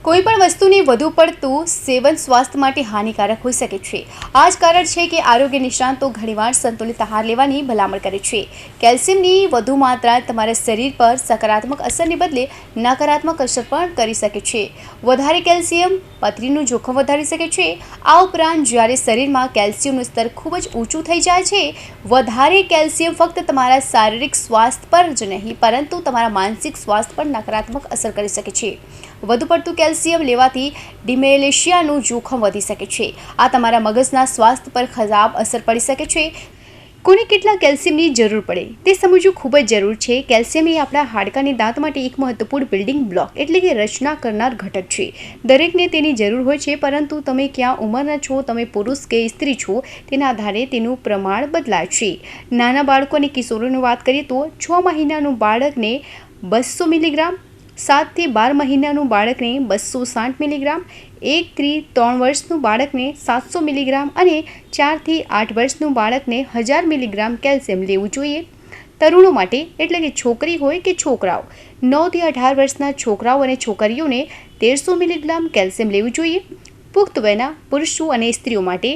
કોઈપણ વસ્તુની વધુ પડતું સેવન સ્વાસ્થ્ય માટે હાનિકારક હોઈ શકે છે। આ જ કારણ છે કે આરોગ્ય નિષ્ણાતો ઘણીવાર સંતુલિત આહાર લેવાની ભલામણ કરે છે। કેલ્શિયમની વધુ માત્રા તમારા શરીર પર સકારાત્મક અસરને બદલે નકારાત્મક અસર પણ કરી શકે છે। વધારે કેલ્શિયમ પથરીનું જોખમ વધારી શકે છે। આ ઉપરાંત જ્યારે શરીરમાં કેલ્શિયમનું સ્તર ખૂબ જ ઊંચું થઈ જાય છે, વધારે કેલ્શિયમ ફક્ત તમારા શારીરિક સ્વાસ્થ્ય પર જ નહીં પરંતુ તમારા માનસિક સ્વાસ્થ્ય પર નકારાત્મક અસર કરી શકે છે। વધુ પડતું કેલ્શિયમ લેવાથી ડિમેલેશિયાનું જોખમ વધી શકે છે। આ તમારા મગજના સ્વાસ્થ્ય પર ખરાબ અસર પડી શકે છે। કોને કેટલા કેલ્શિયમની જરૂર પડે તે સમજવું ખૂબ જ જરૂર છે। કેલ્શિયમ એ આપણા હાડકાની દાંત માટે એક મહત્વપૂર્ણ બિલ્ડિંગ બ્લોક એટલે કે રચના કરનાર ઘટક છે। દરેકને તેની જરૂર હોય છે, પરંતુ તમે ક્યાં ઉંમરના છો, તમે પુરુષ કે સ્ત્રી છો તેના આધારે તેનું પ્રમાણ બદલાય છે। નાના બાળકો અને કિશોરોની વાત કરીએ તો 6 મહિનાનું બાળકને 200 મિલીગ્રામ, 7 થી 12 મહિનાનું બાળકને 260 મિલીગ્રામ, 1 થી 3 વર્ષનું બાળકને 700 મિલીગ્રામ અને 4 થી 8 વર્ષનું બાળકને 1000 મિલીગ્રામ કેલ્શિયમ લેવું જોઈએ। તરુણો માટે એટલે કે છોકરી હોય કે છોકરાઓ, 9 થી 18 વર્ષના છોકરાઓ અને છોકરીઓને 1300 મિલીગ્રામ કેલ્શિયમ લેવું જોઈએ। પુખ્ત વયના પુરુષો અને સ્ત્રીઓ માટે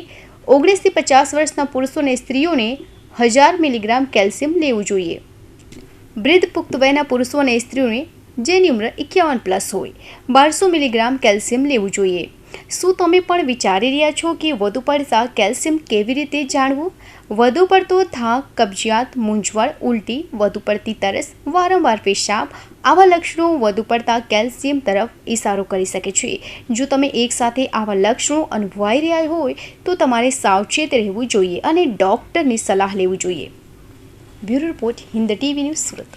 19 થી 50 વર્ષના પુરુષો અને સ્ત્રીઓને 1000 મિલીગ્રામ કેલ્શિયમ લેવું જોઈએ। વૃદ્ધ પુખ્ત વયના પુરુષો અને સ્ત્રીઓને જેની ઉંમર 51+ હોય 1200 મિલીગ્રામ કેલ્શિયમ લેવું જોઈએ। શું તમે પણ વિચારી રહ્યા છો કે વધુ પડતા કેલ્શિયમ કેવી રીતે જાણવું? વધુ પડતો થાક, કબજિયાત, મૂંઝવણ, ઉલટી, વધુ પડતી તરસ, વારંવાર પેશાબ આવા લક્ષણો વધુ પડતા કેલ્શિયમ તરફ ઇશારો કરી શકે છે। જો તમે એકસાથે આવા લક્ષણો અનુભવાઈ રહ્યા હોય તો તમારે સાવચેત રહેવું જોઈએ અને ડૉક્ટરની સલાહ લેવી જોઈએ। Bureau report, Hind TV news, Surat.